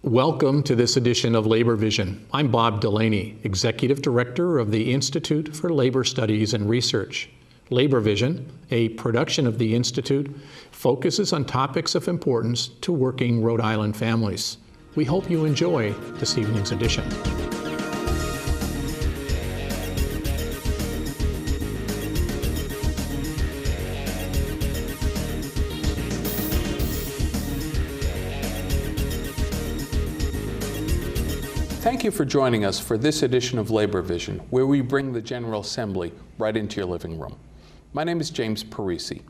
Welcome to this edition of Labor Vision. I'm Bob Delaney, Executive Director of the Institute for Labor Studies and Research. Labor Vision, a production of the Institute, focuses on topics of importance to working Rhode Island families. We hope you enjoy this evening's edition. Thank you for joining us for this edition of Labor Vision, where we bring the General Assembly right into your living room. My name is James Parisi.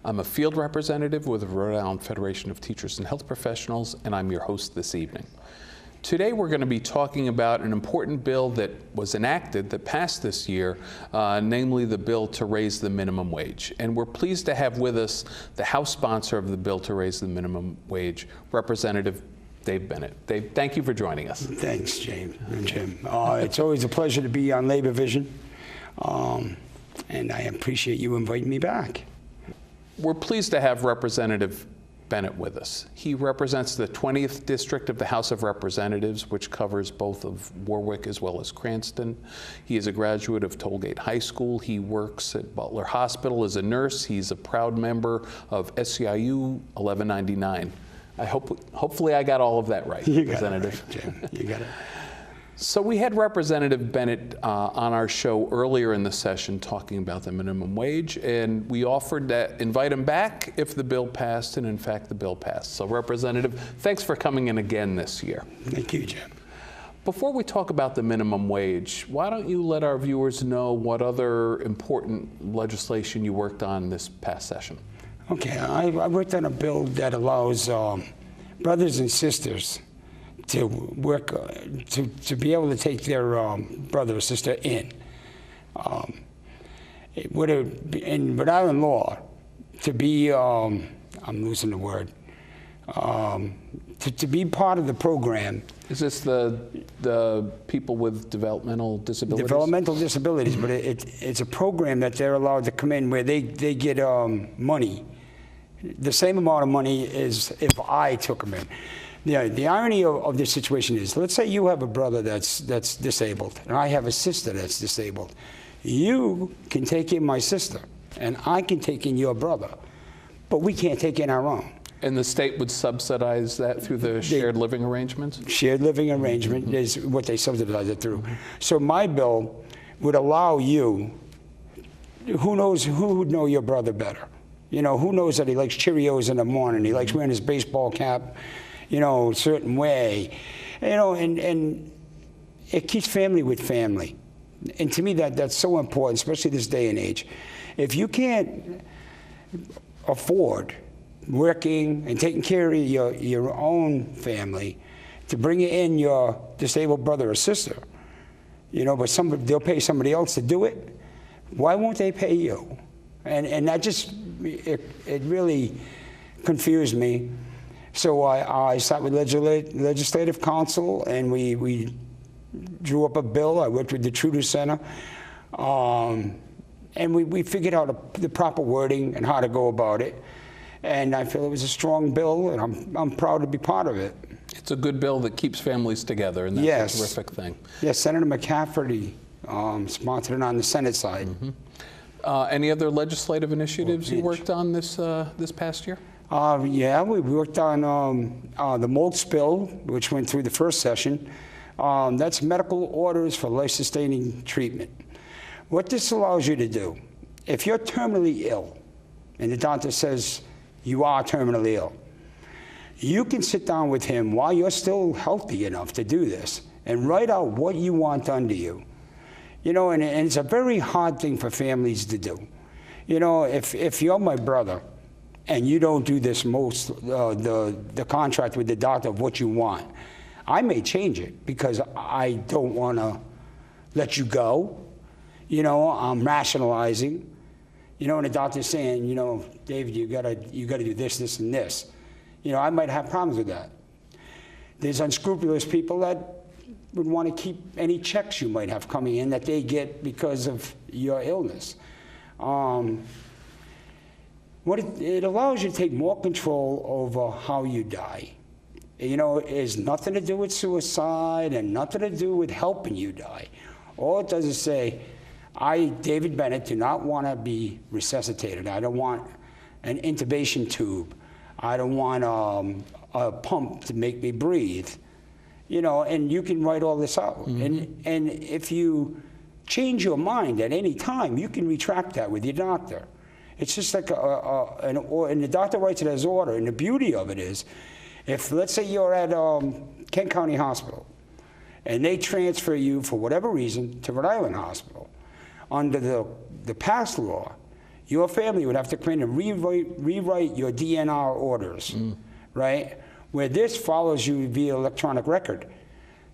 I'm a field representative with the Rhode Island Federation of Teachers and Health Professionals, and I'm your host this evening. Today we're going to be talking about an important bill that was enacted, that passed this year, namely the bill to raise the minimum wage. And we're pleased to have with us the House sponsor of the bill to raise the minimum wage, Representative Dave Bennett. Dave, thank you for joining us. Thanks, James and Jim. It's always a pleasure to be on Labor Vision, and I appreciate you inviting me back. We're pleased to have Representative Bennett with us. He represents the 20th District of the House of Representatives, which covers both of Warwick as well as Cranston. He is a graduate of Tollgate High School. He works at Butler Hospital as a nurse. He's a proud member of SEIU 1199. Hopefully I got all of that right, Representative. You got it right, Jim. You got it. So we had Representative Bennett on our show earlier in the session talking about the minimum wage, and we offered to invite him back if the bill passed, and in fact the bill passed. So Representative, thanks for coming in again this year. Thank you, Jim. Before we talk about the minimum wage, why don't you let our viewers know what other important legislation you worked on this past session? Okay, I worked on a bill that allows brothers and sisters to work, to be able to take their brother or sister in. In Rhode Island law, to be, I'm losing the word, to be part of the program. Is this the people with developmental disabilities? Developmental disabilities, but it's a program that they're allowed to come in where they get money. The same amount of money as if I took them in. The irony of this situation is, let's say you have a brother that's disabled, and I have a sister that's disabled. You can take in my sister, and I can take in your brother, but we can't take in our own. And the state would subsidize that through the shared living arrangements? Shared living arrangement is what they subsidize it through. So my bill would allow you, who would know your brother better? You know, who knows that he likes Cheerios in the morning, he likes wearing his baseball cap, you know, a certain way. You know, and it keeps family with family. And to me, that's so important, especially this day and age. If you can't afford working and taking care of your own family to bring in your disabled brother or sister, you know, but they'll pay somebody else to do it, why won't they pay you? And that just, it really confused me. So I sat with Legislative Council, and we drew up a bill. I worked with the Trudeau Center, and we figured out the proper wording and how to go about it. And I feel it was a strong bill, and I'm proud to be part of it. It's a good bill that keeps families together, and that's a terrific thing. Yes, Senator McCafferty sponsored it on the Senate side. Mm-hmm. Any other legislative initiatives you worked on this past year? Yeah, we worked on the Moltz bill, which went through the first session. That's medical orders for life-sustaining treatment. What this allows you to do, if you're terminally ill, and the doctor says you are terminally ill, you can sit down with him while you're still healthy enough to do this and write out what you want done to you. You know, and it's a very hard thing for families to do. You know, if you're my brother and you don't do this the contract with the doctor of what you want, I may change it because I don't want to let you go. You know, I'm rationalizing. You know, and the doctor's saying, you know, David, you gotta do this, this, and this. You know, I might have problems with that. There's unscrupulous people that would want to keep any checks you might have coming in that they get because of your illness. It allows you to take more control over how you die. you know, it has nothing to do with suicide and nothing to do with helping you die. All it does is say, I, David Bennett, do not want to be resuscitated. I don't want an intubation tube. I don't want a pump to make me breathe. You know, and you can write all this out. And if you change your mind at any time, you can retract that with your doctor. It's just like and the doctor writes it as order. And the beauty of it is, if let's say you're at Kent County Hospital, and they transfer you for whatever reason to Rhode Island Hospital, under the past law, your family would have to come in and rewrite your DNR orders, right? Where this follows you via electronic record.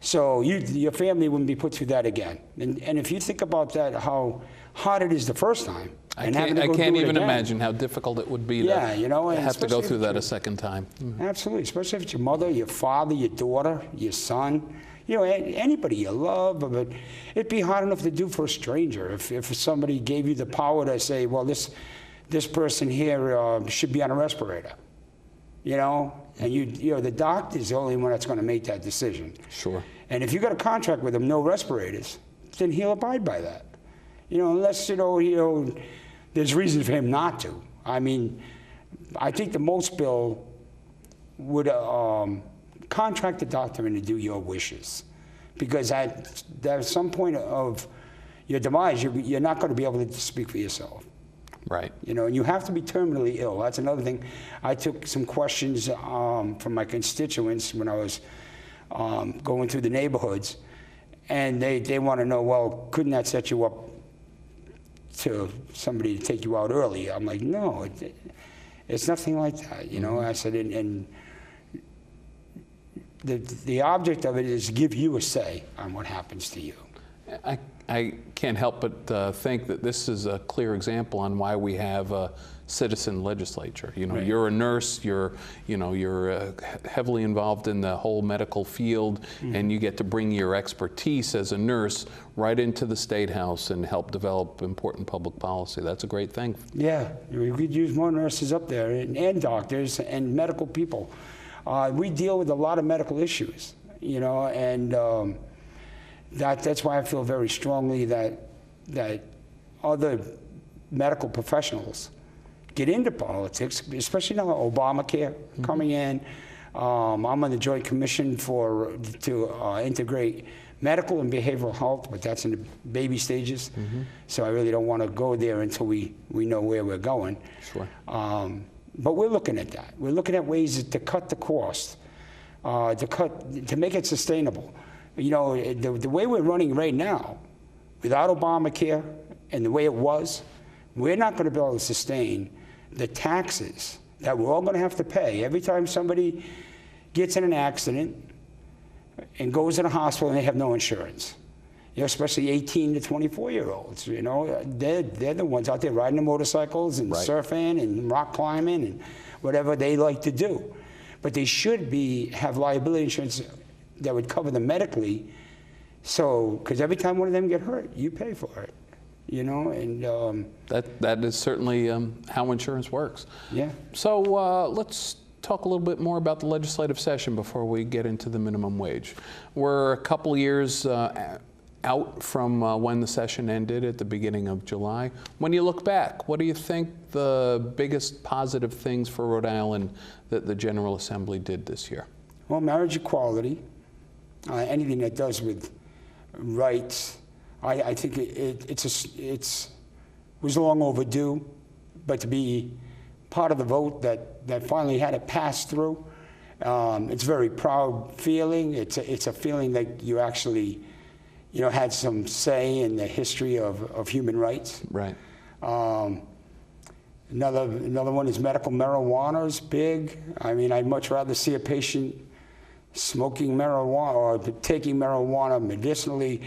So your family wouldn't be put through that again. And if you think about that, how hard it is the first time, I can't even imagine how difficult it would be to you know, have to go through that a second time. Absolutely, especially if it's your mother, your father, your daughter, your son, you know, anybody you love. But it'd be hard enough to do for a stranger. If somebody gave you the power to say, well, this person here should be on a respirator, you know, and you know, the doctor's the only one that's going to make that decision. Sure. And if you got a contract with him, no respirators, then he'll abide by that. You know, unless, you know, there's reason for him not to. I mean, I think the most bill would contract the doctor in to do your wishes. Because at some point of your demise, you're not going to be able to speak for yourself. Right. You know, and you have to be terminally ill. That's another thing. I took some questions from my constituents when I was going through the neighborhoods, and they want to know, well, couldn't that set you up to somebody to take you out early? I'm like, no, it's nothing like that. You know, I said, and the object of it is to give you a say on what happens to you. I can't help but think that this is a clear example on why we have a citizen legislature. You know, Right. You're a nurse. You're heavily involved in the whole medical field, and you get to bring your expertise as a nurse right into the State House and help develop important public policy. That's a great thing. Yeah, we could use more nurses up there, and doctors and medical people. We deal with a lot of medical issues, you know, and that's why I feel very strongly that other medical professionals get into politics, especially now Obamacare coming in. I'm on the Joint Commission to integrate medical and behavioral health, but that's in the baby stages. So I really don't want to go there until we know where we're going. Sure. But we're looking at that. We're looking at ways to cut the cost, to make it sustainable. You know, the way we're running right now, without Obamacare and the way it was, we're not going to be able to sustain the taxes that we're all going to have to pay every time somebody gets in an accident and goes in a hospital and they have no insurance. You know, especially 18 to 24-year-olds. You know, they're the ones out there riding the motorcycles and surfing and rock climbing and whatever they like to do. But they should have liability insurance that would cover them medically. So, because every time one of them get hurt, you pay for it. You know, and that is certainly how insurance works. Yeah. So let's talk a little bit more about the legislative session before we get into the minimum wage. We're a couple years out from when the session ended at the beginning of July. When you look back, what do you think the biggest positive things for Rhode Island that the General Assembly did this year? Well, marriage equality, anything that does with rights. I think it was long overdue, but to be part of the vote that finally had it pass through, it's a very proud feeling. It's a feeling that you actually, you know, had some say in the history of human rights. Right. Another one is medical marijuana is big. I mean, I'd much rather see a patient smoking marijuana or taking marijuana medicinally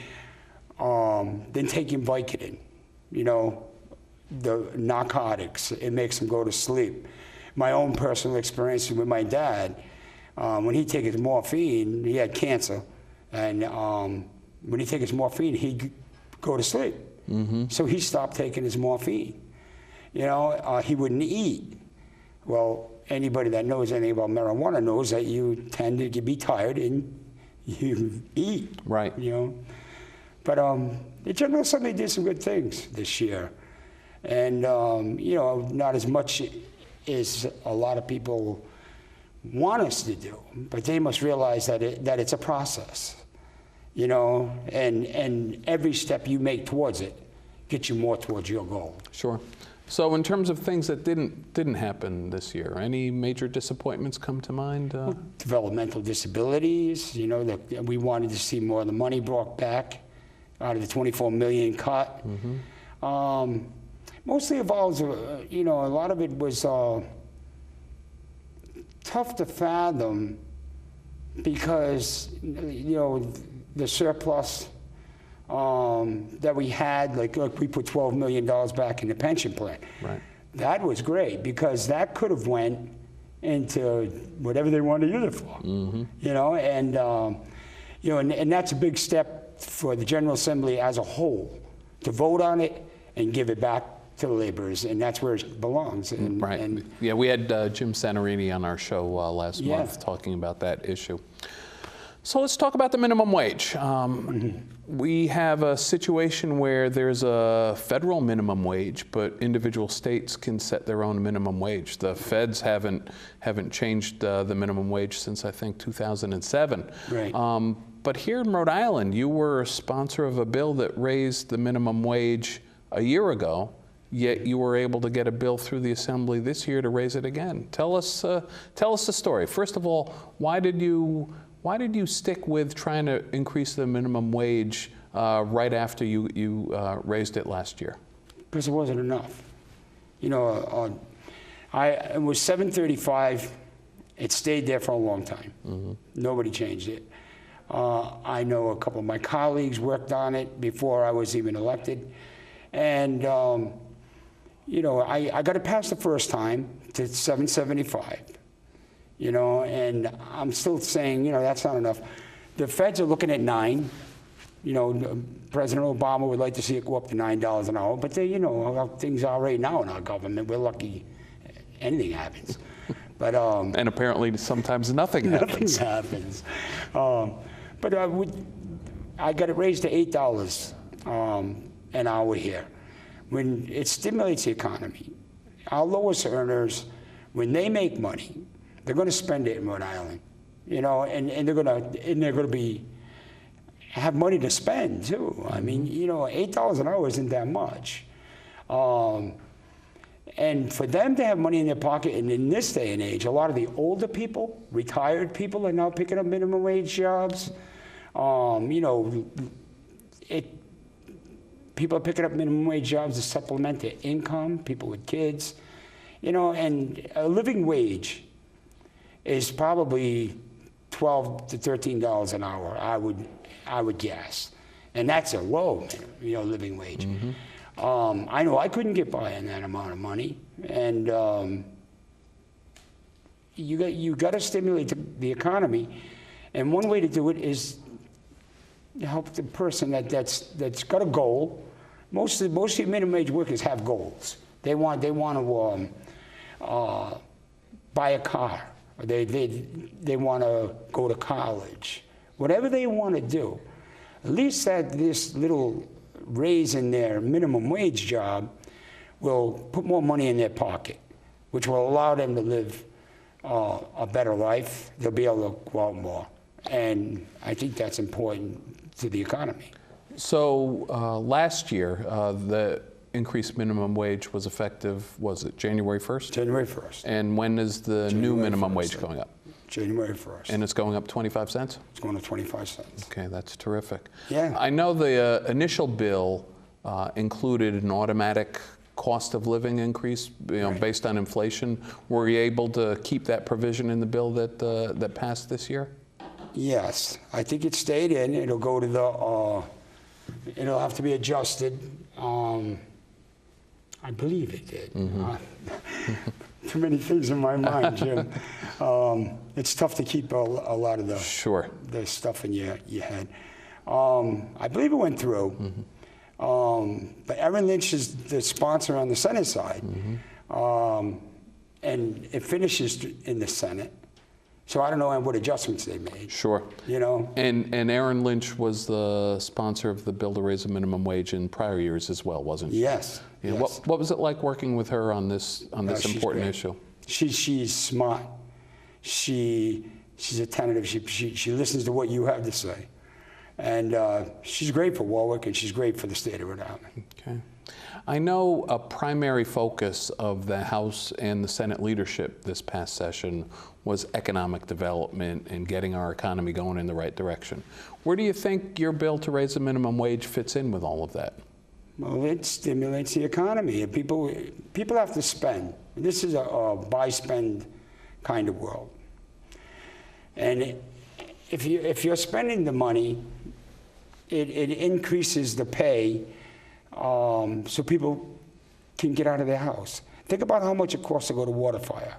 than taking Vicodin. You know, the narcotics, it makes them go to sleep. My own personal experience with my dad, when he'd take his morphine, he had cancer, and when he'd take his morphine, he'd go to sleep. So he stopped taking his morphine. You know, he wouldn't eat. Well, anybody that knows anything about marijuana knows that you tend to be tired and you eat. Right. You know, but the General Assembly did some good things this year, and you know, not as much as a lot of people want us to do, but they must realize that it's a process, you know, and every step you make towards it gets you more towards your goal. Sure. So in terms of things that didn't happen this year, any major disappointments come to mind? Developmental disabilities, you know, that we wanted to see more of the money brought back out of the 24 million cut. Mostly involves, you know, a lot of it was tough to fathom because, you know, the surplus that we had, like we put $12 million back in the pension plan. Right. That was great because that could have went into whatever they wanted to use it for. You know, and you know, and that's a big step for the General Assembly as a whole to vote on it and give it back to the laborers, and that's where it belongs. And, right. And yeah, we had Jim Santorini on our show last month talking about that issue. So let's talk about the minimum wage. We have a situation where there's a federal minimum wage, but individual states can set their own minimum wage. The feds haven't changed the minimum wage since I think 2007. Right. But here in Rhode Island, you were a sponsor of a bill that raised the minimum wage a year ago, yet you were able to get a bill through the Assembly this year to raise it again. Tell us the story. First of all, why did you stick with trying to increase the minimum wage right after you raised it last year? Because it wasn't enough. You know, it was $7.35. It stayed there for a long time. Nobody changed it. I know a couple of my colleagues worked on it before I was even elected. And, you know, I got it passed the first time to $7.75. You know, and I'm still saying, you know, that's not enough. The feds are looking at $9. You know, President Obama would like to see it go up to $9 an hour, but they, you know, how things are right now in our government. We're lucky anything happens. But and apparently sometimes nothing happens. Nothing happens. But I got it raised to $8 an hour here. When it stimulates the economy, our lowest earners, when they make money, they're going to spend it in Rhode Island, you know, and they're going to have money to spend too. I mean, you know, $8 an hour isn't that much, and for them to have money in their pocket, and in this day and age, a lot of the older people, retired people, are now picking up minimum wage jobs. You know, people are picking up minimum wage jobs to supplement their income. People with kids, you know, and a living wage is probably $12 to $13 an hour, I would guess, and that's a low, you know, living wage. I know I couldn't get by on that amount of money, and you got to stimulate the economy, and one way to do it is to help the person that's got a goal. Most of the minimum wage workers have goals. They want to buy a car. They want to go to college. Whatever they want to do, at least this little raise in their minimum wage job will put more money in their pocket, which will allow them to live a better life. They'll be able to go out more. And I think that's important to the economy. So last year, the increased minimum wage was effective, was it January 1st? January 1st. And when is the new minimum wage going up? January 1st. And it's going up 25 cents? It's going to 25 cents. Okay, that's terrific. Yeah. I know the initial bill included an automatic cost of living increase, you know, based on inflation. Were you able to keep that provision in the bill that passed this year? Yes, I think it stayed in. It'll go to the, it'll have to be adjusted. I believe it did. Too many things in my mind, Jim. It's tough to keep a lot of the stuff in your head. I believe it went through. But Erin Lynch is the sponsor on the Senate side. and it finishes in the Senate. So I don't know what adjustments they made. Sure. You know? And Aaron Lynch was the sponsor of the bill to raise the minimum wage in prior years as well, wasn't she? Yes. Yeah. Yes. What was it like working with her on this important issue? She's smart. She's attentive. She listens to what you have to say. And she's great for Warwick, and she's great for the state of Rhode Island. Okay. I know a primary focus of the House and the Senate leadership this past session was economic development and getting our economy going in the right direction. Where do you think your bill to raise the minimum wage fits in with all of that? Well, it stimulates the economy. People have to spend. This is a buy-spend kind of world. And if you're spending the money, it increases the pay so people can get out of their house. Think about how much it costs to go to water fire,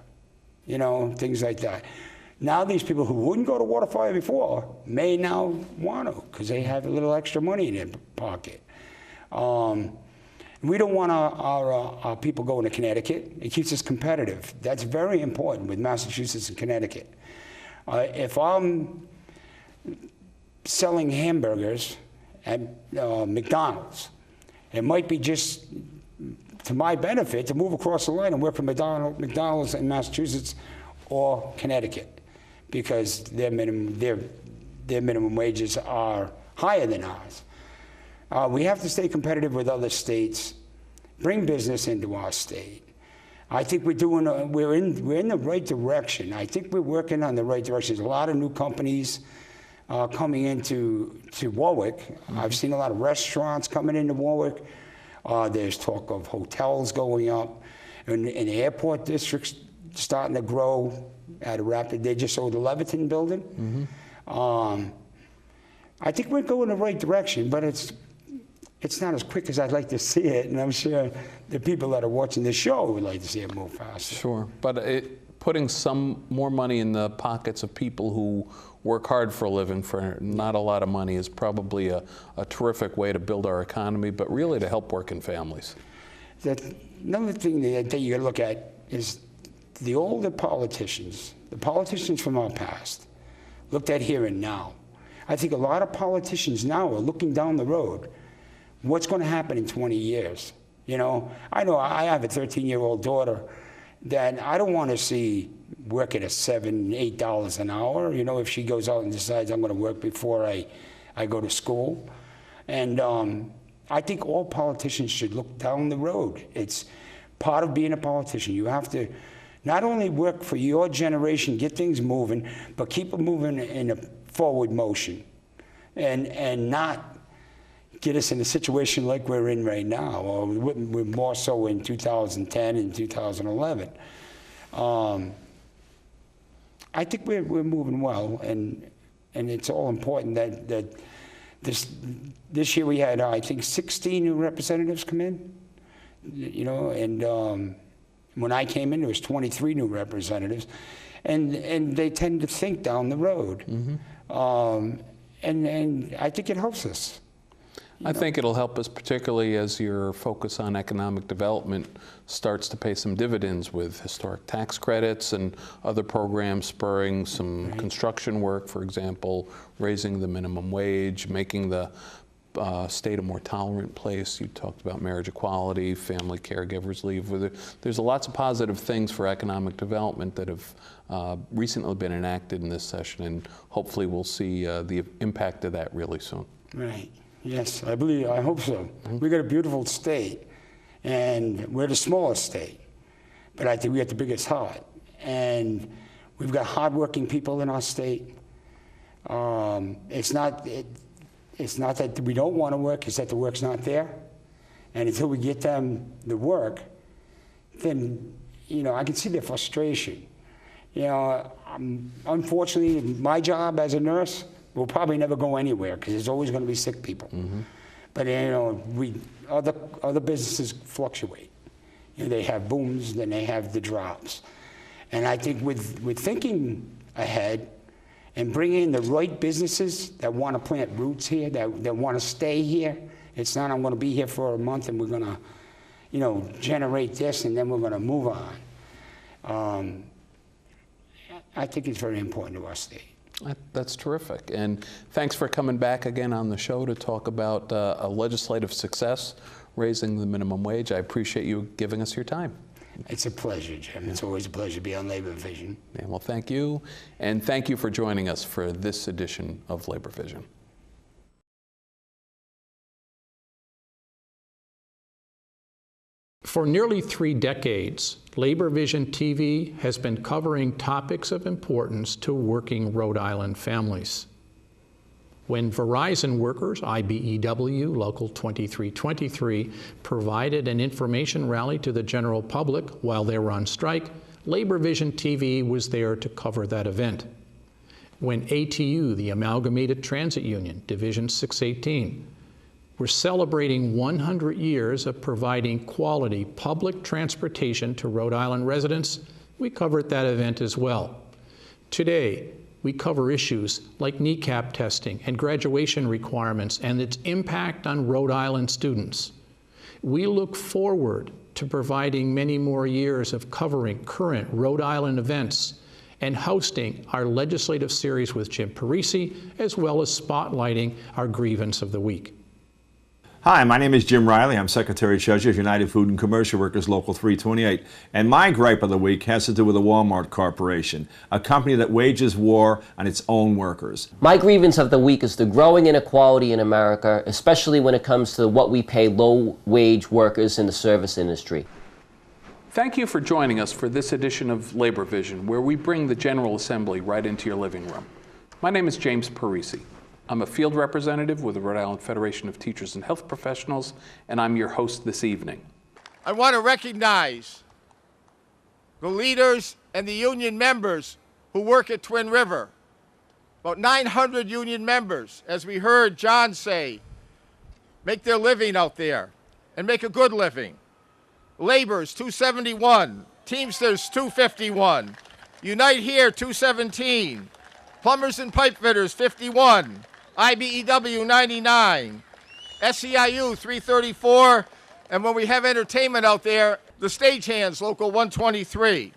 you know, things like that. Now these people who wouldn't go to water fire before may now want to because they have a little extra money in their pocket. We don't want our people going to Connecticut. It keeps us competitive. That's very important with Massachusetts and Connecticut. If I'm selling hamburgers at McDonald's, it might be just to my benefit to move across the line and work for McDonald's in Massachusetts or Connecticut because their minimum wages are higher than ours. We have to stay competitive with other states, bring business into our state. I think we're in the right direction. I think we're working on the right direction. There's a lot of new companies coming into Warwick. Mm-hmm. I've seen a lot of restaurants coming into Warwick. There's talk of hotels going up, and the airport district's starting to grow at a rapid. They just sold the Leviton building. Mm-hmm. I think we're going in the right direction, but it's not as quick as I'd like to see it, and I'm sure the people that are watching the show would like to see it move faster. Sure, but putting some more money in the pockets of people who work hard for a living for not a lot of money is probably a terrific way to build our economy, but really to help working families. Another thing that you got to look at is the older politicians, the politicians from our past, looked at here and now. I think a lot of politicians now are looking down the road. What's going to happen in 20 years? You know I have a 13-year-old daughter that I don't want to see working at $7, $8 an hour. You know, if she goes out and decides I'm going to work before I go to school. And I think all politicians should look down the road. It's part of being a politician. You have to not only work for your generation, get things moving, but keep it moving in a forward motion and not get us in a situation like we're in right now, or we're more so in 2010 and 2011. I think we're moving well, and it's all important that this year we had, I think, 16 new representatives come in, you know, and when I came in, there was 23 new representatives, and they tend to think down the road. Mm-hmm. And I think it helps us. I think it'll help us, particularly as your focus on economic development starts to pay some dividends with historic tax credits and other programs spurring some construction work, for example, raising the minimum wage, making the state a more tolerant place. You talked about marriage equality, family caregivers leave. There's lots of positive things for economic development that have recently been enacted in this session, and hopefully we'll see the impact of that really soon. Right. Yes, I hope so. We got a beautiful state, and we're the smallest state, but I think we got the biggest heart. And we've got hardworking people in our state. It's not that we don't want to work, it's that the work's not there. And until we get them the work, then, you know, I can see their frustration. You know, unfortunately, my job as a nurse will probably never go anywhere because there's always going to be sick people. Mm-hmm. But, you know, other businesses fluctuate. You know, they have booms, then they have the drops. And I think with thinking ahead and bringing in the right businesses that want to plant roots here, that want to stay here, it's not I'm going to be here for a month and we're going to, you know, generate this and then we're going to move I think it's very important to our state. That's terrific. And thanks for coming back again on the show to talk about a legislative success, raising the minimum wage. I appreciate you giving us your time. It's a pleasure, Jim. It's always a pleasure to be on Labor Vision. Yeah, well, thank you. And thank you for joining us for this edition of Labor Vision. For nearly 3 decades, Labor Vision TV has been covering topics of importance to working Rhode Island families. When Verizon workers, IBEW Local 2323, provided an information rally to the general public while they were on strike, Labor Vision TV was there to cover that event. When ATU, the Amalgamated Transit Union, Division 618, we're celebrating 100 years of providing quality public transportation to Rhode Island residents, we covered that event as well. Today, we cover issues like kneecap testing and graduation requirements and its impact on Rhode Island students. We look forward to providing many more years of covering current Rhode Island events and hosting our legislative series with Jim Parisi, as well as spotlighting our grievance of the week. Hi, my name is Jim Riley. I'm Secretary Treasurer of United Food and Commercial Workers Local 328. And my gripe of the week has to do with the Walmart Corporation, a company that wages war on its own workers. My grievance of the week is the growing inequality in America, especially when it comes to what we pay low-wage workers in the service industry. Thank you for joining us for this edition of Labor Vision, where we bring the General Assembly right into your living room. My name is James Parisi. I'm a field representative with the Rhode Island Federation of Teachers and Health Professionals, and I'm your host this evening. I want to recognize the leaders and the union members who work at Twin River. About 900 union members, as we heard John say, make their living out there and make a good living. Labor's 271, Teamsters 251, Unite Here 217, Plumbers and Pipe Fitters 51, IBEW 99, SEIU 334, and when we have entertainment out there, the Stagehands Local 123.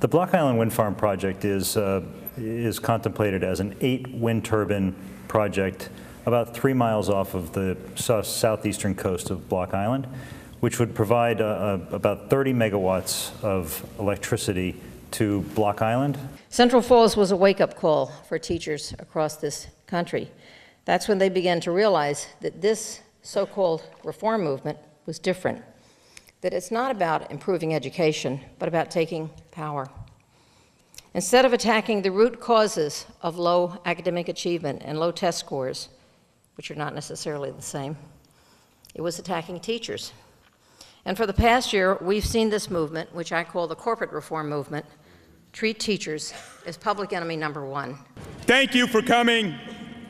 The Block Island Wind Farm project is contemplated as an 8 wind turbine project about 3 miles off of the southeastern coast of Block Island, which would provide about 30 megawatts of electricity to Block Island. Central Falls was a wake-up call for teachers across this country. That's when they began to realize that this so-called reform movement was different, that it's not about improving education, but about taking power. Instead of attacking the root causes of low academic achievement and low test scores, which are not necessarily the same, it was attacking teachers. And for the past year, we've seen this movement, which I call the corporate reform movement, treat teachers as public enemy number 1. Thank you for coming.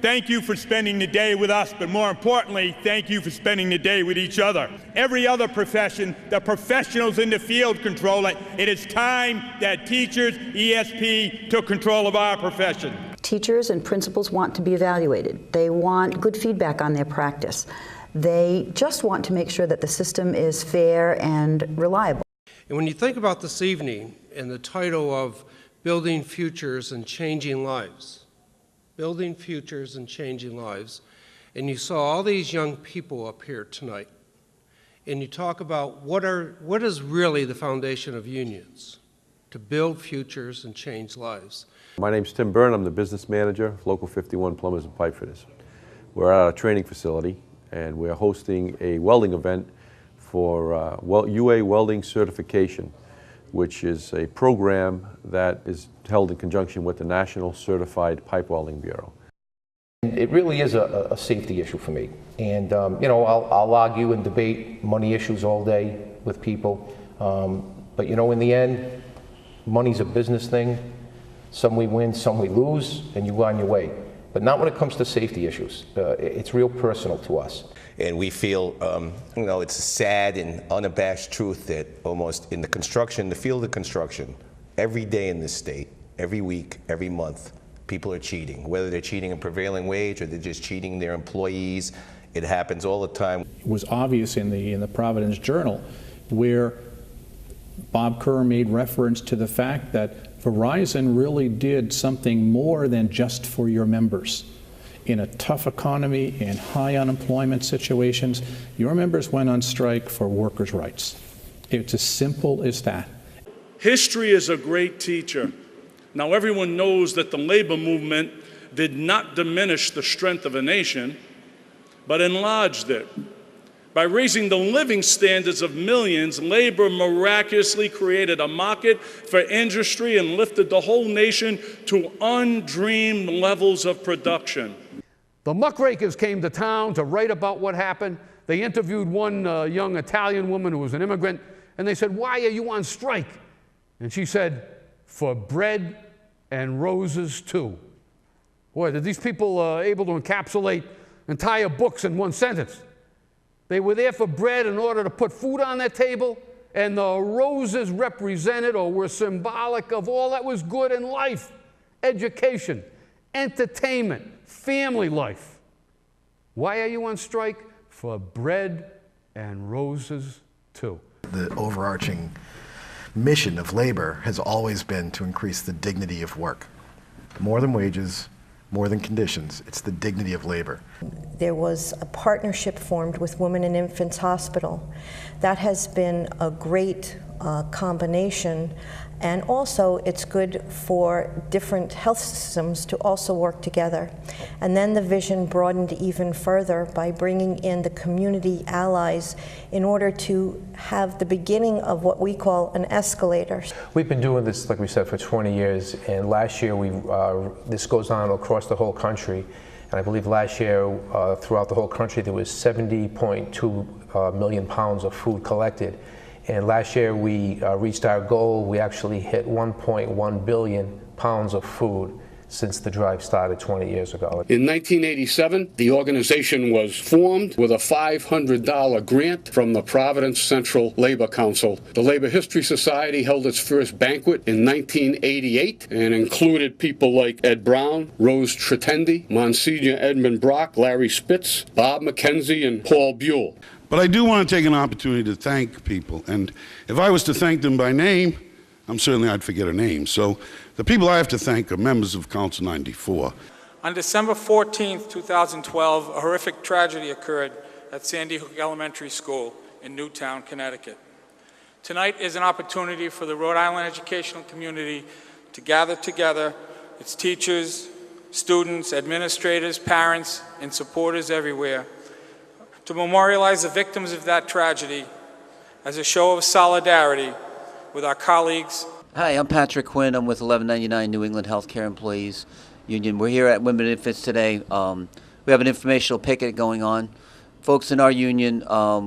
Thank you for spending the day with us, but more importantly, thank you for spending the day with each other. Every other profession, the professionals in the field control it. It is time that teachers, ESP, took control of our profession. Teachers and principals want to be evaluated. They want good feedback on their practice. They just want to make sure that the system is fair and reliable. And when you think about this evening and the title of Building Futures and Changing Lives, Building Futures and Changing Lives, and you saw all these young people up here tonight, and you talk about what is really the foundation of unions, to build futures and change lives. My name's Tim Byrne. I'm the business manager of Local 51 Plumbers and Pipe Fitters. We're at our training facility, and we're hosting a welding event for UA Welding Certification, which is a program that is held in conjunction with the National Certified Pipe Welding Bureau. It really is a safety issue for me. And you know, I'll argue and debate money issues all day with people. But you know, in the end, money's a business thing. Some we win, some we lose, and you go on your way. But not when it comes to safety issues. It's real personal to us. And we feel, you know, it's a sad and unabashed truth that almost in the construction, the field of construction, every day in this state, every week, every month, people are cheating. Whether they're cheating a prevailing wage or they're just cheating their employees, it happens all the time. It was obvious in the Providence Journal, where Bob Kerr made reference to the fact that Verizon really did something more than just for your members. In a tough economy, in high unemployment situations, your members went on strike for workers' rights. It's as simple as that. History is a great teacher. Now, everyone knows that the labor movement did not diminish the strength of a nation, but enlarged it. By raising the living standards of millions, labor miraculously created a market for industry and lifted the whole nation to undreamed levels of production. The muckrakers came to town to write about what happened. They interviewed one young Italian woman who was an immigrant, and they said, "Why are you on strike?" And she said, "For bread and roses too." Boy, did these people able to encapsulate entire books in one sentence. They were there for bread in order to put food on their table, and the roses represented or were symbolic of all that was good in life: education, entertainment, family life. Why are you on strike? For bread and roses too. The overarching mission of labor has always been to increase the dignity of work. More than wages, more than conditions, it's the dignity of labor. There was a partnership formed with Women and Infants Hospital. That has been a great combination, and also it's good for different health systems to also work together. And then the vision broadened even further by bringing in the community allies in order to have the beginning of what we call an escalator. We've been doing this, like we said, for 20 years, and last year this goes on across the whole country. And I believe last year, throughout the whole country, there was 70.2 million pounds of food collected. And last year we reached our goal. We actually hit 1.1 billion pounds of food since the drive started 20 years ago. In 1987, the organization was formed with a $500 grant from the Providence Central Labor Council. The Labor History Society held its first banquet in 1988 and included people like Ed Brown, Rose Tretendi, Monsignor Edmund Brock, Larry Spitz, Bob McKenzie, and Paul Buell. But I do want to take an opportunity to thank people, and if I was to thank them by name, I'd forget a name. So the people I have to thank are members of Council 94. On December 14th, 2012, a horrific tragedy occurred at Sandy Hook Elementary School in Newtown, Connecticut. Tonight is an opportunity for the Rhode Island educational community to gather together, its teachers, students, administrators, parents, and supporters everywhere, to memorialize the victims of that tragedy as a show of solidarity with our colleagues. Hi, I'm Patrick Quinn. I'm with 1199 New England Healthcare Employees Union. We're here at Women and Infants today. We have an informational picket going on. Folks in our union,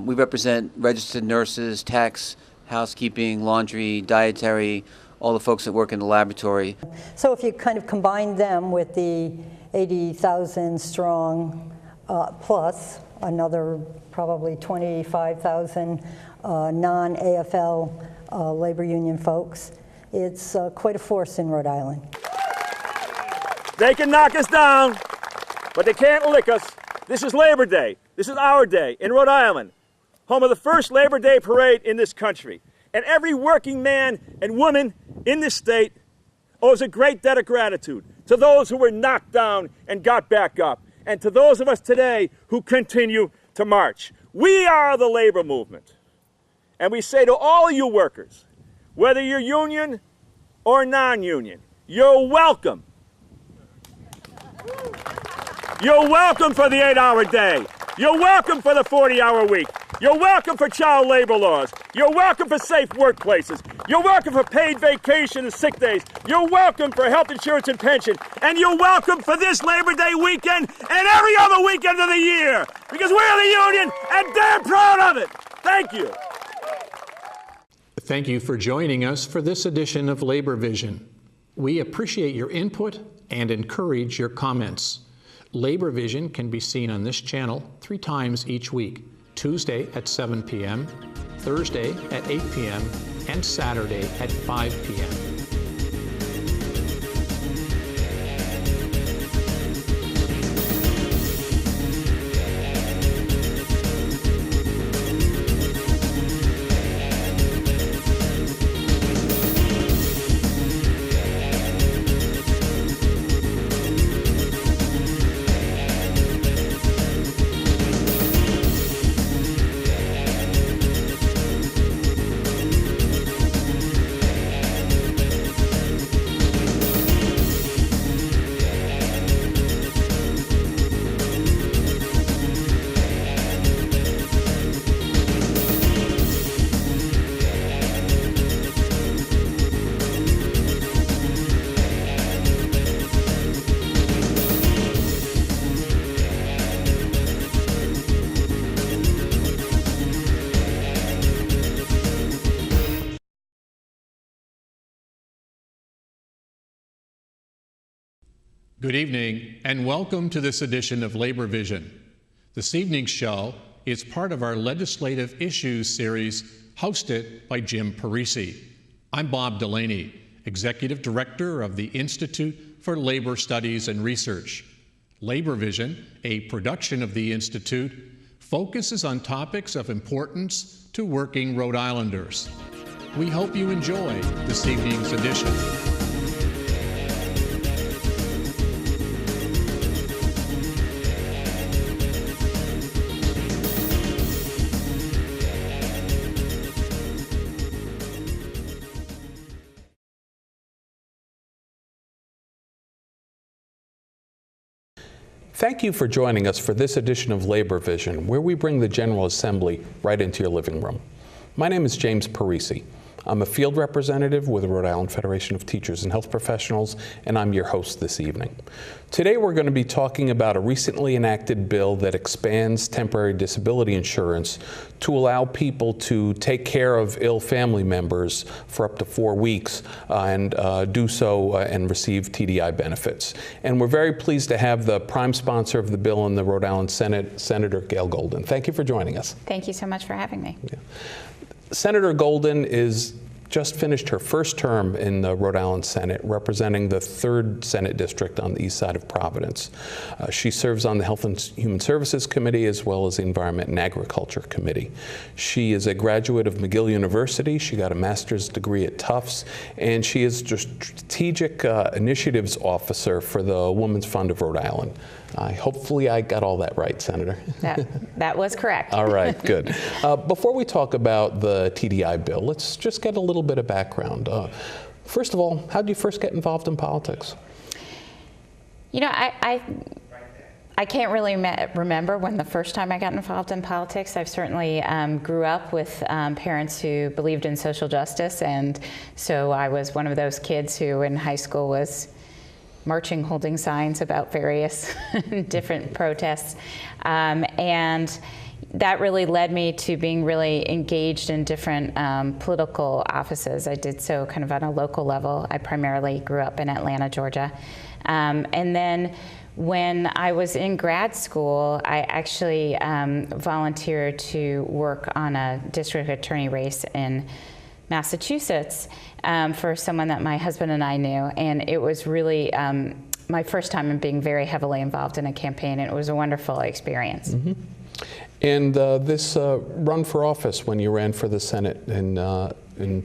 we represent registered nurses, techs, housekeeping, laundry, dietary, all the folks that work in the laboratory. So if you kind of combine them with the 80,000 strong plus another probably 25,000 non-AFL labor union folks, it's quite a force in Rhode Island. They can knock us down, but they can't lick us. This is Labor Day. This is our day in Rhode Island, home of the first Labor Day parade in this country. And every working man and woman in this state owes a great debt of gratitude to those who were knocked down and got back up, and to those of us today who continue to march. We are the labor movement. And we say to all you workers, whether you're union or non-union, you're welcome. You're welcome for the 8-hour day. You're welcome for the 40-hour week. You're welcome for child labor laws. You're welcome for safe workplaces. You're welcome for paid vacation and sick days. You're welcome for health insurance and pension. And you're welcome for this Labor Day weekend and every other weekend of the year. Because we're the union and damn proud of it. Thank you. Thank you for joining us for this edition of Labor Vision. We appreciate your input and encourage your comments. Labor Vision can be seen on this channel 3 times each week: Tuesday at 7 p.m., Thursday at 8 p.m., and Saturday at 5 p.m. Good evening, and welcome to this edition of Labor Vision. This evening's show is part of our Legislative Issues series hosted by Jim Parisi. I'm Bob Delaney, Executive Director of the Institute for Labor Studies and Research. Labor Vision, a production of the Institute, focuses on topics of importance to working Rhode Islanders. We hope you enjoy this evening's edition. Thank you for joining us for this edition of Labor Vision, where we bring the General Assembly right into your living room. My name is James Parisi. I'm a field representative with the Rhode Island Federation of Teachers and Health Professionals, and I'm your host this evening. Today we're going to be talking about a recently enacted bill that expands temporary disability insurance to allow people to take care of ill family members for up to 4 weeks and do so and receive TDI benefits. And we're very pleased to have the prime sponsor of the bill in the Rhode Island Senate, Senator Gail Golden. Thank you for joining us. Thank you so much for having me. Yeah. Senator Golden is just finished her first term in the Rhode Island Senate, representing the 3rd Senate District on the east side of Providence. She serves on the Health and Human Services Committee as well as the Environment and Agriculture Committee. She is a graduate of McGill University. She got a master's degree at Tufts, and she is the Strategic Initiatives Officer for the Women's Fund of Rhode Island. Hopefully I got all that right, Senator. That was correct. All right, good. Before we talk about the TDI bill, let's just get a little bit of background. First of all, how did you first get involved in politics? You know, I can't really remember when the first time I got involved in politics. I've certainly grew up with parents who believed in social justice, and so I was one of those kids who in high school was marching, holding signs about various different protests. And that really led me to being really engaged in different political offices. I did so kind of on a local level. I primarily grew up in Atlanta, Georgia. And then when I was in grad school, I actually volunteered to work on a district attorney race in Massachusetts for someone that my husband and I knew, and it was really my first time in being very heavily involved in a campaign, and it was a wonderful experience. Mm-hmm. And this run for office when you ran for the Senate in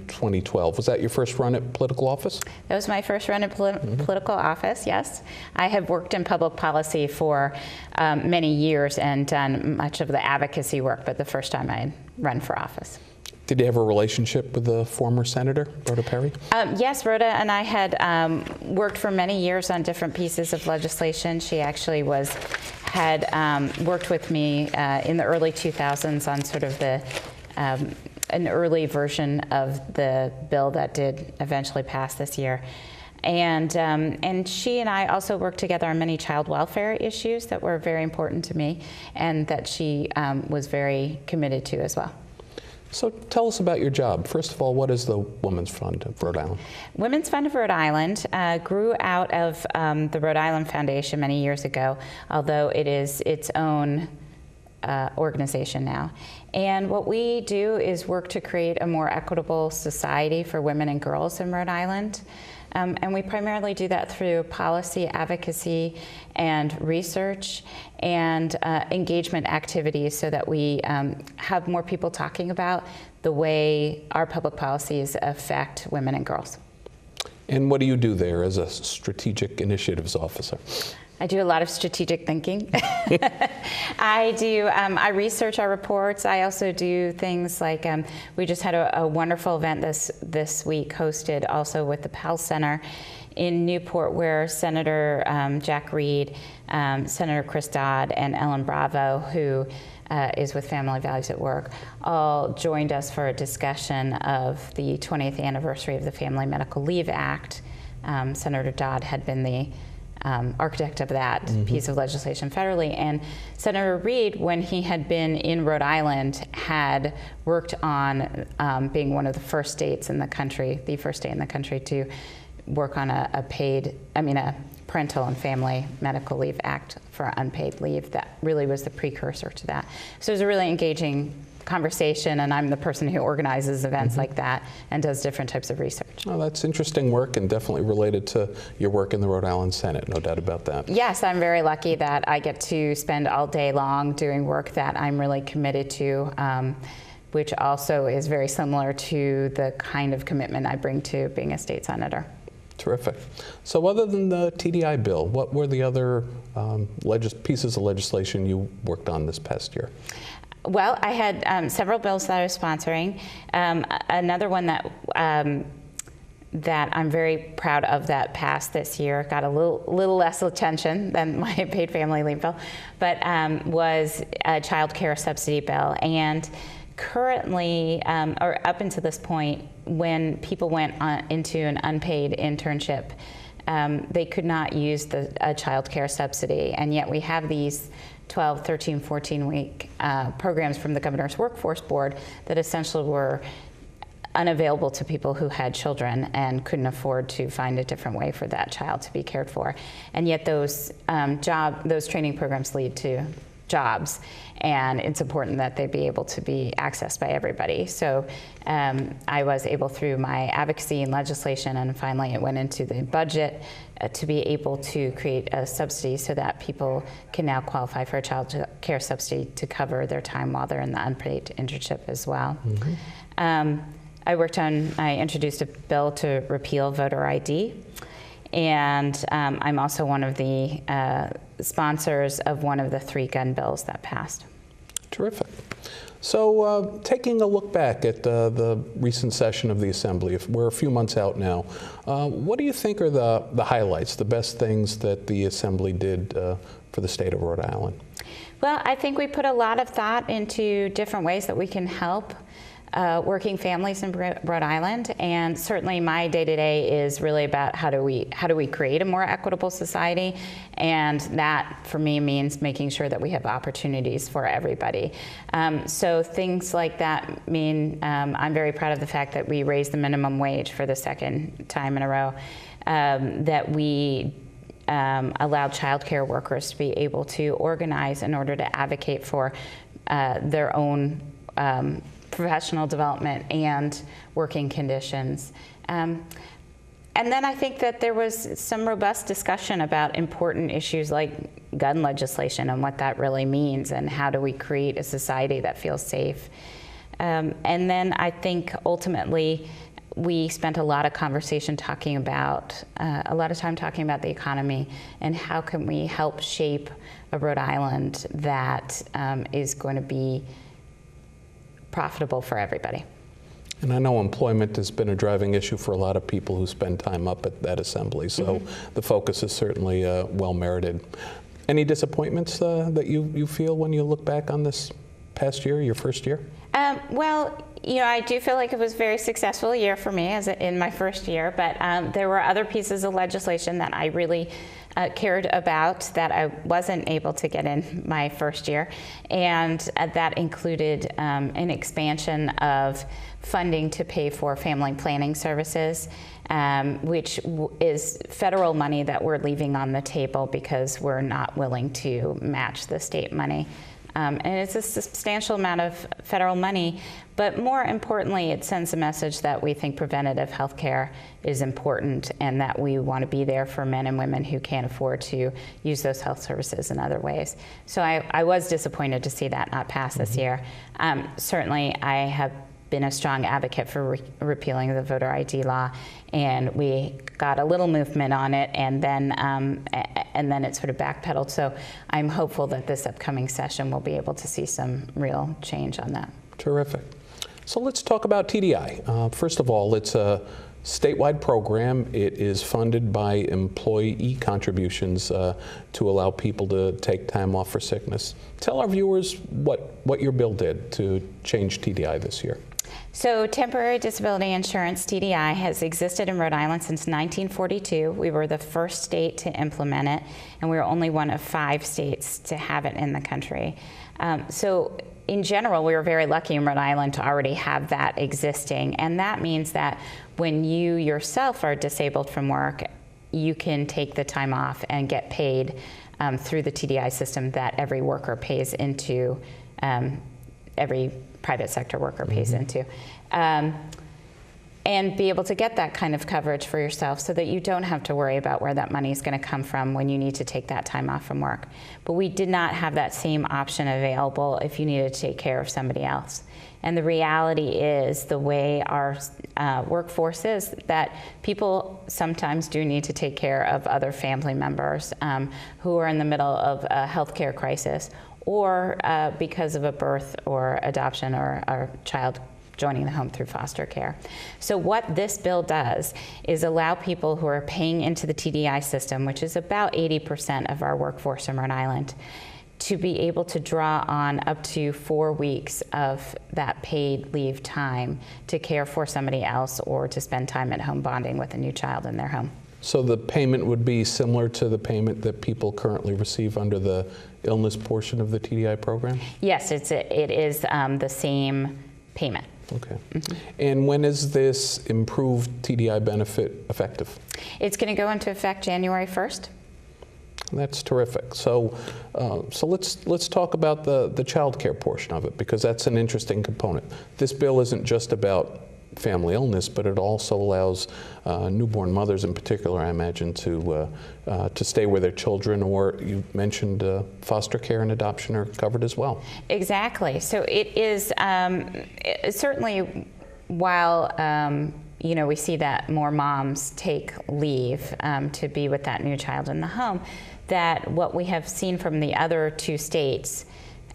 2012, was that your first run at political office? That was my first run at political office, yes. I have worked in public policy for many years and done much of the advocacy work, but the first time I run for office. Did you have a relationship with the former senator, Rhoda Perry? Yes, Rhoda and I had worked for many years on different pieces of legislation. She actually had worked with me in the early 2000s on sort of an early version of the bill that did eventually pass this year. And she and I also worked together on many child welfare issues that were very important to me and that she was very committed to as well. So tell us about your job. First of all, what is the Women's Fund of Rhode Island? Women's Fund of Rhode Island grew out of the Rhode Island Foundation many years ago, although it is its own organization now. And what we do is work to create a more equitable society for women and girls in Rhode Island. And we primarily do that through policy advocacy and research and engagement activities so that we have more people talking about the way our public policies affect women and girls. And what do you do there as a strategic initiatives officer? I do a lot of strategic thinking. I research our reports. I also do things like, we just had a wonderful event this week hosted also with the Pell Center in Newport, where Senator Jack Reed, Senator Chris Dodd, and Ellen Bravo, who is with Family Values at Work, all joined us for a discussion of the 20th anniversary of the Family Medical Leave Act. Senator Dodd had been the architect of that piece of legislation federally. And Senator Reed, when he had been in Rhode Island, had worked on being one of the first states in the country, the first state in the country to work on a Parental and Family Medical Leave Act for unpaid leave. That really was the precursor to that. So it was a really engaging conversation, and I'm the person who organizes events like that and does different types of research. Well, that's interesting work and definitely related to your work in the Rhode Island Senate, no doubt about that. Yes, I'm very lucky that I get to spend all day long doing work that I'm really committed to, which also is very similar to the kind of commitment I bring to being a state senator. Terrific. So other than the TDI bill, what were the other pieces of legislation you worked on this past year? Well, I had several bills that I was sponsoring. Another one that I'm very proud of that passed this year, got a little less attention than my paid family leave bill, but was a child care subsidy bill. And currently, or up until this point, when people went into an unpaid internship, they could not use a child care subsidy, and yet we have these 12, 13, 14-week programs from the Governor's Workforce Board that essentially were unavailable to people who had children and couldn't afford to find a different way for that child to be cared for. And yet those training programs lead to jobs, and it's important that they be able to be accessed by everybody. So I was able, through my advocacy and legislation, and finally it went into the budget, to be able to create a subsidy so that people can now qualify for a child care subsidy to cover their time while they're in the unpaid internship as well. I introduced a bill to repeal voter ID, and I'm also one of the sponsors of one of the 3 gun bills that passed. Terrific. So taking a look back at the recent session of the Assembly, we're a few months out now, what do you think are the highlights, the best things that the Assembly did for the state of Rhode Island? Well, I think we put a lot of thought into different ways that we can help working families in Rhode Island, and certainly my day-to-day is really about how do we create a more equitable society, and that for me means making sure that we have opportunities for everybody. So things like that mean I'm very proud of the fact that we raised the minimum wage for the 2nd time in a row, that we allowed child care workers to be able to organize in order to advocate for their own professional development and working conditions. And then I think that there was some robust discussion about important issues like gun legislation and what that really means, and how do we create a society that feels safe. And then I think ultimately we spent a lot of conversation talking about, a lot of time talking about the economy and how can we help shape a Rhode Island that is going to be profitable for everybody. And I know employment has been a driving issue for a lot of people who spend time up at that Assembly, so the focus is certainly well merited. Any disappointments that you feel when you look back on this past year, your first year? Well, I do feel like it was a very successful year for me in my first year, but there were other pieces of legislation that I really cared about that I wasn't able to get in my first year, and that included an expansion of funding to pay for family planning services, which is federal money that we're leaving on the table because we're not willing to match the state money. And it's a substantial amount of federal money, but more importantly, it sends a message that we think preventative health care is important and that we want to be there for men and women who can't afford to use those health services in other ways. So I was disappointed to see that not pass this year. Certainly, I have been a strong advocate for repealing the voter ID law, and we got a little movement on it, and then it sort of backpedaled. So I'm hopeful that this upcoming session will be able to see some real change on that. Terrific. So let's talk about TDI. First of all, it's a statewide program. It is funded by employee contributions to allow people to take time off for sickness. Tell our viewers what your bill did to change TDI this year. So temporary disability insurance, TDI, has existed in Rhode Island since 1942. We were the first state to implement it, and we were only one of 5 states to have it in the country. So in general, we were very lucky in Rhode Island to already have that existing, and that means that when you yourself are disabled from work, you can take the time off and get paid through the TDI system that every worker pays into, every private sector worker pays into. And be able to get that kind of coverage for yourself so that you don't have to worry about where that money is going to come from when you need to take that time off from work. But we did not have that same option available if you needed to take care of somebody else. And the reality is, the way our workforce is, that people sometimes do need to take care of other family members who are in the middle of a healthcare crisis, or because of a birth or adoption, or a child joining the home through foster care. So what this bill does is allow people who are paying into the TDI system, which is about 80% of our workforce in Rhode Island, to be able to draw on up to 4 weeks of that paid leave time to care for somebody else or to spend time at home bonding with a new child in their home. So the payment would be similar to the payment that people currently receive under the illness portion of the TDI program? Yes, it is the same payment. Okay. And when is this improved TDI benefit effective? It's going to go into effect January 1st. That's terrific. So, let's talk about the child care portion of it, because that's an interesting component. This bill isn't just about family illness, but it also allows newborn mothers in particular, I imagine, to stay with their children, or you mentioned foster care and adoption are covered as well. Exactly. So it is certainly, while you know, we see that more moms take leave to be with that new child in the home, that what we have seen from the other 2 states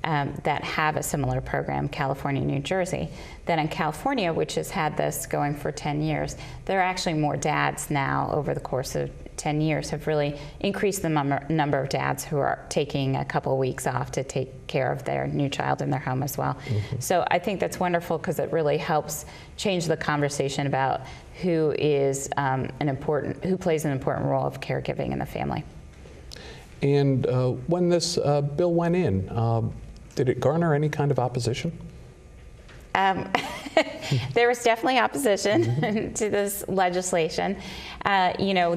that have a similar program, California and New Jersey, that in California, which has had this going for 10 years, there are actually more dads now over the course of 10 years have really increased the number of dads who are taking a couple of weeks off to take care of their new child in their home as well. So I think that's wonderful, because it really helps change the conversation about who is who plays an important role of caregiving in the family. And when this bill went in, did it garner any kind of opposition? There was definitely opposition to this legislation. You know,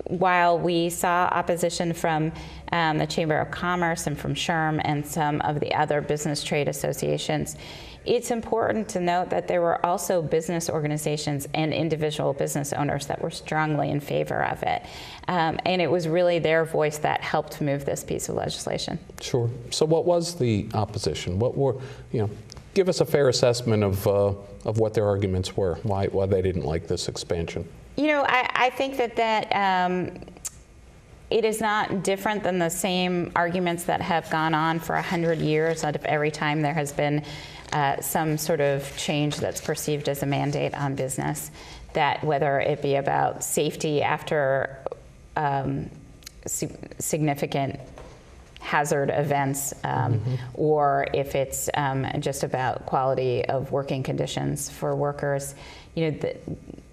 while we saw opposition from the Chamber of Commerce and from SHRM and some of the other business trade associations, it's important to note that there were also business organizations and individual business owners that were strongly in favor of it. And it was really their voice that helped move this piece of legislation. Sure. So what was the opposition? What were, give us a fair assessment of what their arguments were, why they didn't like this expansion. You know, I think that it is not different than the same arguments that have gone on for 100 years. Out of every time there has been some sort of change that's perceived as a mandate on business, that whether it be about safety after significant hazard events, or if it's just about quality of working conditions for workers, you know,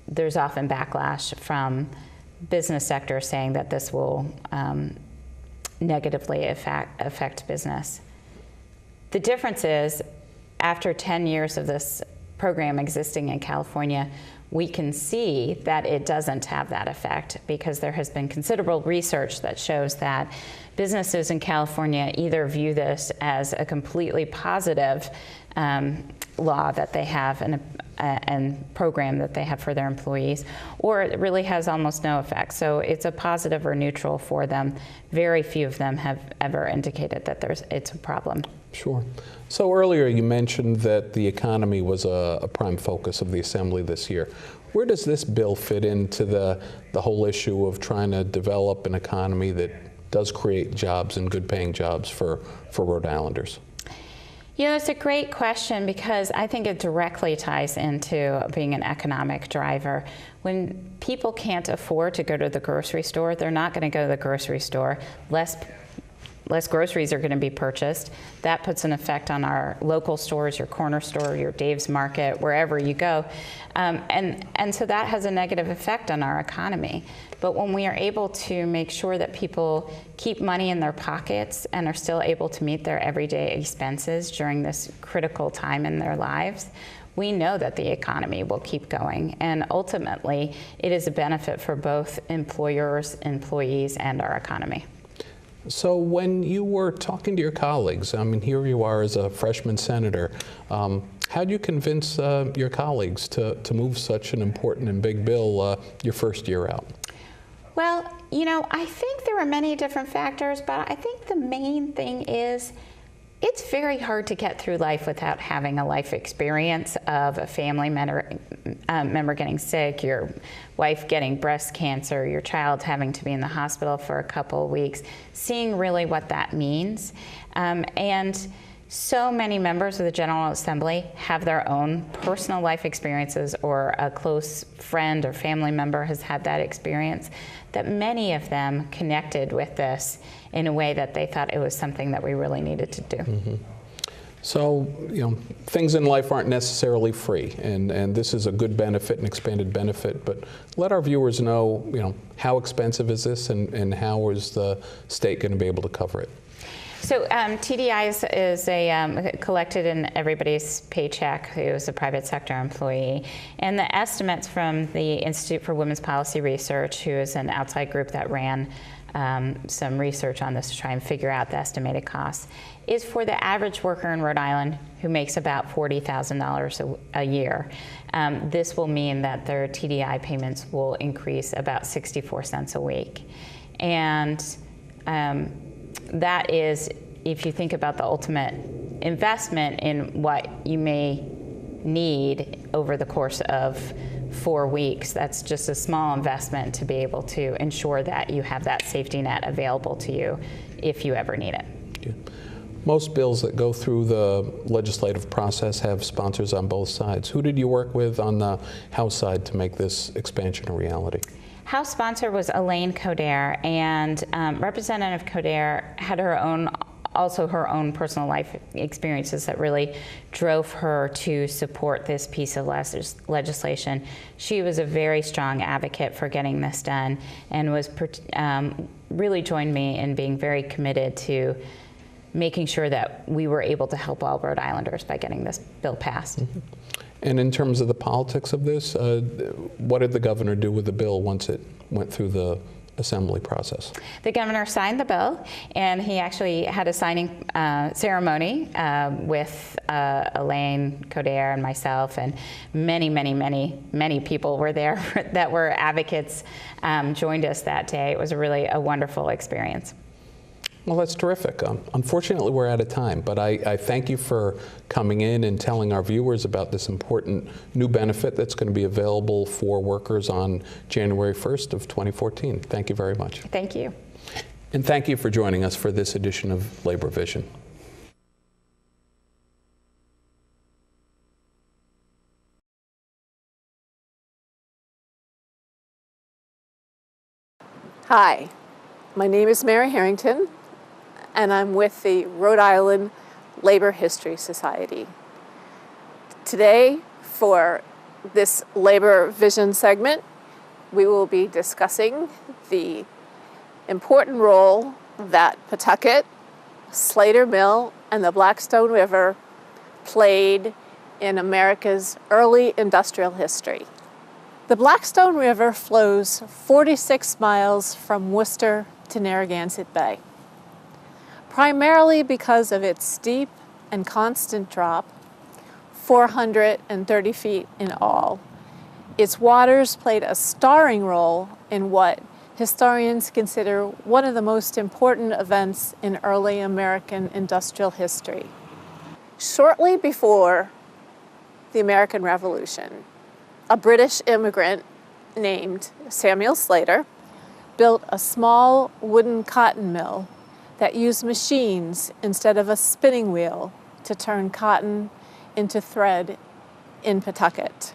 there's often backlash from business sector saying that this will negatively affect business. The difference is, after 10 years of this program existing in California, we can see that it doesn't have that effect, because there has been considerable research that shows that businesses in California either view this as a completely positive law that they have and program that they have for their employees, or it really has almost no effect. So it's a positive or neutral for them. Very few of them have ever indicated that it's a problem. Sure. So earlier you mentioned that the economy was a prime focus of the Assembly this year. Where does this bill fit into the whole issue of trying to develop an economy that does create jobs and good paying jobs for Rhode Islanders? You know, it's a great question, because I think it directly ties into being an economic driver. When people can't afford to go to the grocery store, they're not going to go to the grocery store. Less groceries are going to be purchased. That puts an effect on our local stores, your corner store, your Dave's Market, wherever you go. And so that has a negative effect on our economy. But when we are able to make sure that people keep money in their pockets and are still able to meet their everyday expenses during this critical time in their lives, we know that the economy will keep going. And ultimately, it is a benefit for both employers, employees, and our economy. So when you were talking to your colleagues, I mean, here you are as a freshman senator, how did you convince your colleagues to move such an important and big bill your first year out? Well, you know, I think there are many different factors, but I think the main thing is it's very hard to get through life without having a life experience of a family member getting sick, your wife getting breast cancer, your child having to be in the hospital for a couple of weeks, seeing really what that means. And so many members of the General Assembly have their own personal life experiences, or a close friend or family member has had that experience, that many of them connected with this in a way that they thought it was something that we really needed to do. Mm-hmm. So, you know, things in life aren't necessarily free, and this is a good benefit, an expanded benefit, but let our viewers know, you know, how expensive is this, and how is the state going to be able to cover it? So TDI is collected in everybody's paycheck who is a private sector employee. And the estimates from the Institute for Women's Policy Research, who is an outside group that ran some research on this to try and figure out the estimated costs, is for the average worker in Rhode Island who makes about $40,000 a year. This will mean that their TDI payments will increase about 64 cents a week. And that is, if you think about the ultimate investment in what you may need over the course of 4 weeks, that's just a small investment to be able to ensure that you have that safety net available to you if you ever need it. Yeah. Most bills that go through the legislative process have sponsors on both sides. Who did you work with on the House side to make this expansion a reality? House sponsor was Elaine Coderre, and Representative Coderre had her own personal life experiences that really drove her to support this piece of legislation. She was a very strong advocate for getting this done, and was really joined me in being very committed to making sure that we were able to help all Rhode Islanders by getting this bill passed. Mm-hmm. And in terms of the politics of this, what did the governor do with the bill once it went through the assembly process? The governor signed the bill, and he actually had a signing ceremony with Elaine Coderre and myself, and many people were there that were advocates, joined us that day. It was really a wonderful experience. Well, that's terrific. Unfortunately, we're out of time, but I thank you for coming in and telling our viewers about this important new benefit that's going to be available for workers on January 1st of 2014. Thank you very much. Thank you. And thank you for joining us for this edition of Labor Vision. Hi, my name is Mary Harrington, and I'm with the Rhode Island Labor History Society. Today, for this Labor Vision segment, we will be discussing the important role that Pawtucket, Slater Mill, and the Blackstone River played in America's early industrial history. The Blackstone River flows 46 miles from Worcester to Narragansett Bay. Primarily because of its steep and constant drop, 430 feet in all, its waters played a starring role in what historians consider one of the most important events in early American industrial history. Shortly before the American Revolution, a British immigrant named Samuel Slater built a small wooden cotton mill that used machines instead of a spinning wheel to turn cotton into thread in Pawtucket.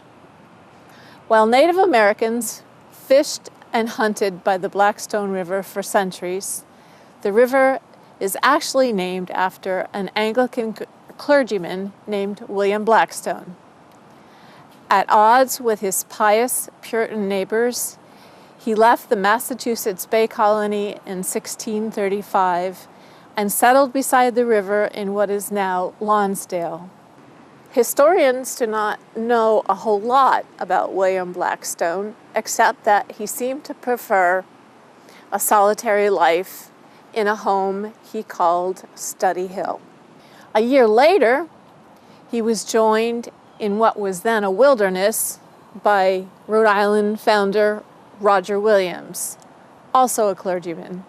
While Native Americans fished and hunted by the Blackstone River for centuries, the river is actually named after an Anglican clergyman named William Blackstone. At odds with his pious Puritan neighbors, he left the Massachusetts Bay Colony in 1635 and settled beside the river in what is now Lonsdale. Historians do not know a whole lot about William Blackstone, except that he seemed to prefer a solitary life in a home he called Study Hill. A year later, he was joined in what was then a wilderness by Rhode Island founder Roger Williams, also a clergyman,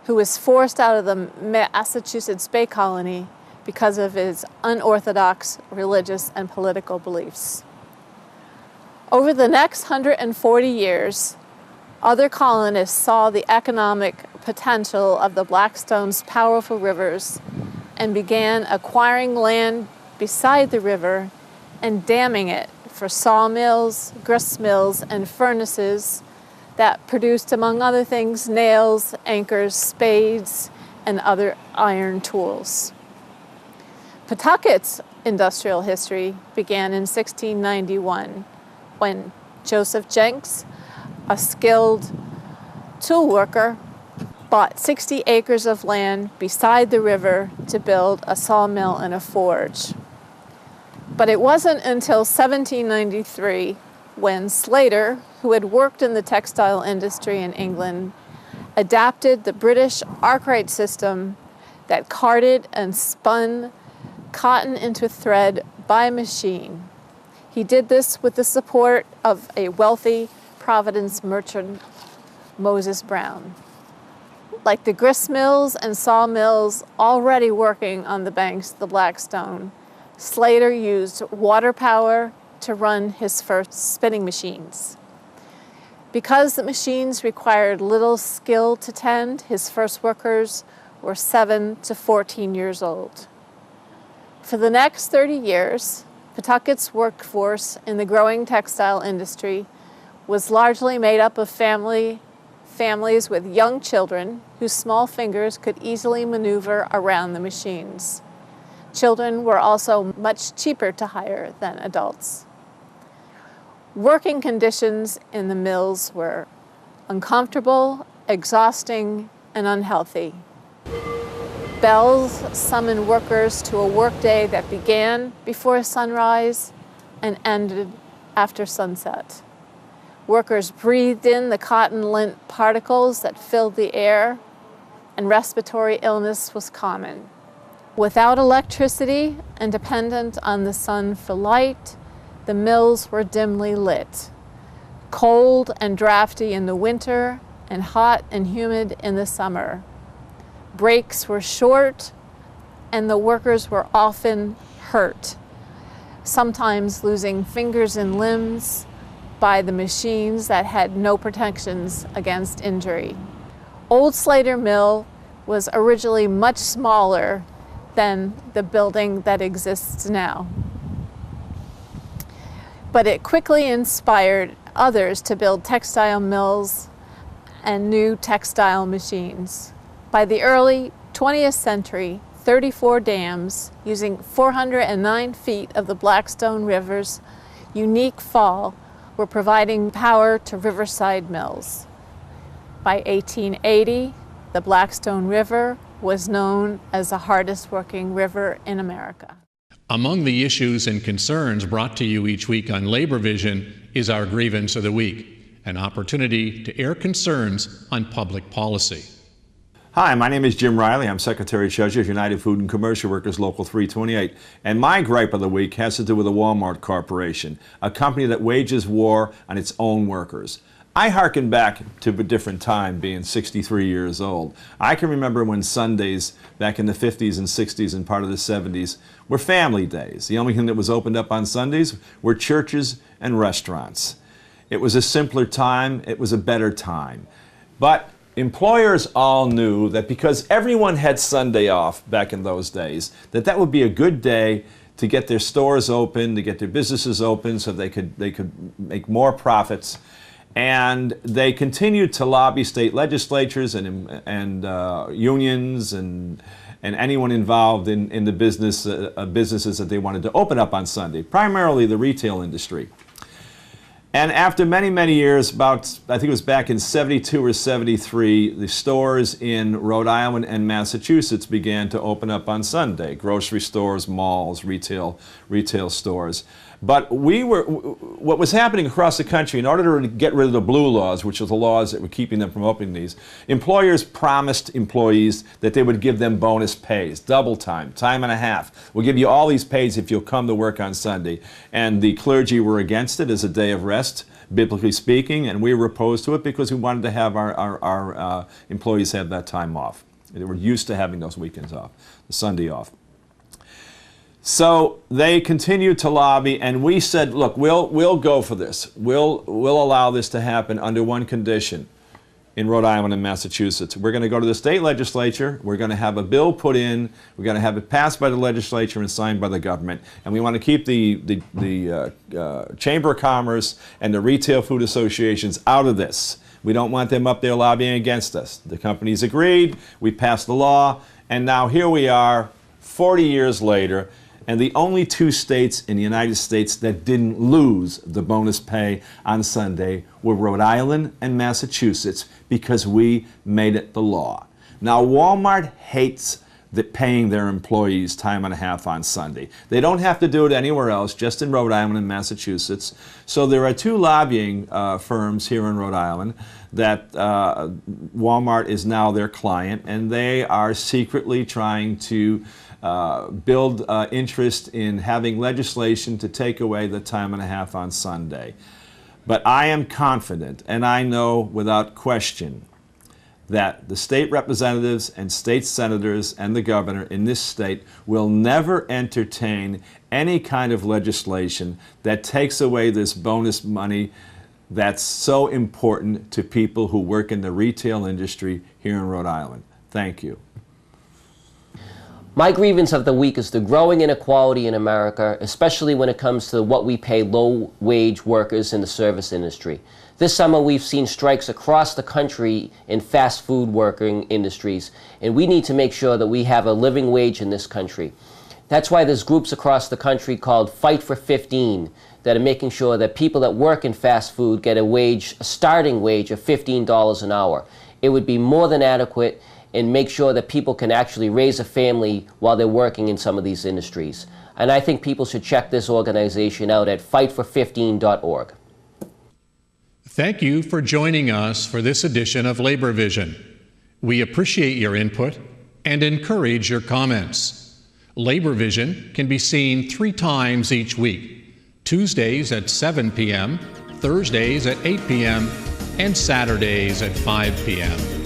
who was forced out of the Massachusetts Bay Colony because of his unorthodox religious and political beliefs. Over the next 140 years, other colonists saw the economic potential of the Blackstone's powerful rivers and began acquiring land beside the river and damming it for sawmills, grist mills, and furnaces that produced, among other things, nails, anchors, spades, and other iron tools. Pawtucket's industrial history began in 1691 when Joseph Jenks, a skilled tool worker, bought 60 acres of land beside the river to build a sawmill and a forge. But it wasn't until 1793 when Slater, who had worked in the textile industry in England, adapted the British Arkwright system that carded and spun cotton into thread by machine. He did this with the support of a wealthy Providence merchant, Moses Brown. Like the grist mills and sawmills already working on the banks of the Blackstone, Slater used water power to run his first spinning machines. Because the machines required little skill to tend, his first workers were 7 to 14 years old. For the next 30 years, Pawtucket's workforce in the growing textile industry was largely made up of families with young children whose small fingers could easily maneuver around the machines. Children were also much cheaper to hire than adults. Working conditions in the mills were uncomfortable, exhausting, and unhealthy. Bells summoned workers to a workday that began before sunrise and ended after sunset. Workers breathed in the cotton lint particles that filled the air, and respiratory illness was common. Without electricity and dependent on the sun for light, the mills were dimly lit, cold and drafty in the winter and hot and humid in the summer. Breaks were short, and the workers were often hurt, sometimes losing fingers and limbs by the machines that had no protections against injury. Old Slater Mill was originally much smaller than the building that exists now. But it quickly inspired others to build textile mills and new textile machines. By the early 20th century, 34 dams using 409 feet of the Blackstone River's unique fall were providing power to riverside mills. By 1880, the Blackstone River was known as the hardest working river in America. Among the issues and concerns brought to you each week on Labor Vision is our Grievance of the Week, an opportunity to air concerns on public policy. Hi, my name is Jim Riley. I'm Secretary-Treasurer of United Food and Commercial Workers Local 328. And my gripe of the week has to do with the Walmart Corporation, a company that wages war on its own workers. I hearken back to a different time, being 63 years old. I can remember when Sundays back in the 50s and 60s and part of the 70s were family days. The only thing that was opened up on Sundays were churches and restaurants. It was a simpler time. It was a better time. But employers all knew that because everyone had Sunday off back in those days, that would be a good day to get their stores open, to get their businesses open so they could make more profits. And they continued to lobby state legislatures and unions and anyone involved in the businesses that they wanted to open up on Sunday, primarily the retail industry. And after many, many years, about, I think it was back in 72 or 73, the stores in Rhode Island and Massachusetts began to open up on Sunday. Grocery stores, malls, retail stores. But what was happening across the country, in order to get rid of the blue laws, which are the laws that were keeping them from opening these, employers promised employees that they would give them bonus pays, double time, time and a half. We'll give you all these pays if you'll come to work on Sunday. And the clergy were against it as a day of rest, biblically speaking, and we were opposed to it because we wanted to have our employees have that time off. They were used to having those weekends off, the Sunday off. So they continued to lobby, and we said, look, we'll go for this. We'll allow this to happen under one condition in Rhode Island and Massachusetts. We're going to go to the state legislature. We're going to have a bill put in. We're going to have it passed by the legislature and signed by the government. And we want to keep the Chamber of Commerce and the retail food associations out of this. We don't want them up there lobbying against us. The companies agreed. We passed the law. And now here we are, 40 years later, and the only two states in the United States that didn't lose the bonus pay on Sunday were Rhode Island and Massachusetts, because we made it the law. Now, Walmart hates paying their employees time and a half on Sunday. They don't have to do it anywhere else, just in Rhode Island and Massachusetts. So there are two lobbying firms here in Rhode Island that Walmart is now their client, and they are secretly trying to build interest in having legislation to take away the time and a half on Sunday. But I am confident, and I know without question, that the state representatives and state senators and the governor in this state will never entertain any kind of legislation that takes away this bonus money that's so important to people who work in the retail industry here in Rhode Island. Thank you. My grievance of the week is the growing inequality in America, especially when it comes to what we pay low-wage workers in the service industry. This summer, we've seen strikes across the country in fast food working industries, and we need to make sure that we have a living wage in this country. That's why there's groups across the country called Fight for 15 that are making sure that people that work in fast food get a starting wage of $15 an hour. It would be more than adequate and make sure that people can actually raise a family while they're working in some of these industries. And I think people should check this organization out at fightfor15.org. Thank you for joining us for this edition of Labor Vision. We appreciate your input and encourage your comments. Labor Vision can be seen 3 times each week: Tuesdays at 7 p.m., Thursdays at 8 p.m., and Saturdays at 5 p.m.